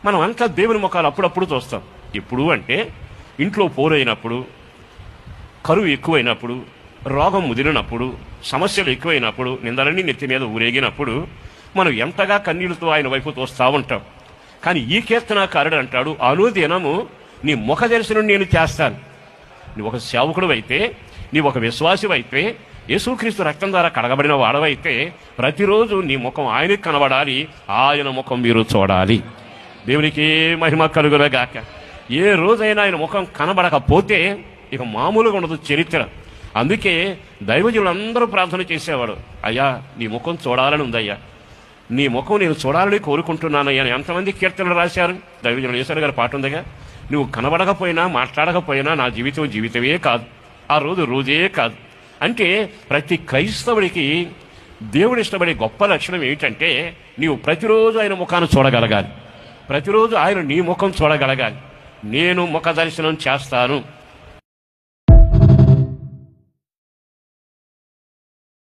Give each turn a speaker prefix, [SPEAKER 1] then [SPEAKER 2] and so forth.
[SPEAKER 1] మనం అంతా దేవుని ముఖాలు అప్పుడప్పుడు చూస్తాం. ఎప్పుడు అంటే ఇంట్లో పోరైనప్పుడు, కరువు ఎక్కువైనప్పుడు, రోగం ముదిరినప్పుడు, సమస్యలు ఎక్కువైనప్పుడు, నిందలన్నీ నెత్తి మీద ఊరేగినప్పుడు మనం ఎంతగా కన్నీళ్లతో ఆయన వైపు చూస్తూ ఉంటాం. కానీ ఈ కీర్తనాకారుడు అంటాడు, అనుదినము నీ ముఖ దర్శనం నేను చేస్తాను. నువ్వు ఒక సేవకుడు అయితే, నీవు ఒక విశ్వాసి అయితే, యేసుక్రీస్తు రక్తం ద్వారా కడగబడిన వాడవైతే ప్రతిరోజు నీ ముఖం ఆయనకి కనబడాలి, ఆయన ముఖం మీరు చూడాలి. దేవునికి మహిమ కలుగునగాక. ఏ రోజైనా ఆయన ముఖం కనబడకపోతే ఇక మామూలుగా ఉండదు చరిత్ర. అందుకే దైవజనులందరూ ప్రార్థన చేసేవాడు, అయ్యా నీ ముఖం చూడాలని ఉందయ్యా, నీ ముఖం నేను చూడాలని కోరుకుంటున్నానయ్యా. ఎంతమంది కీర్తనలు రాశారు. దైవజనులు యేసయ్య గారి పాట ఉందిగా, నువ్వు కనబడకపోయినా మాట్లాడకపోయినా నా జీవితం జీవితమే కాదు, ఆ రోజు రోజే కాదు. అంటే ప్రతి క్రైస్తవుడికి దేవుడు ఇష్టపడే గొప్ప లక్షణం ఏమిటంటే నీవు ప్రతిరోజు ఆయన ముఖాన్ని చూడగలగాలి, ప్రతిరోజు ఆయన నీ ముఖం చూడగలగాలి. నేను ముఖ దర్శనం చేస్తాను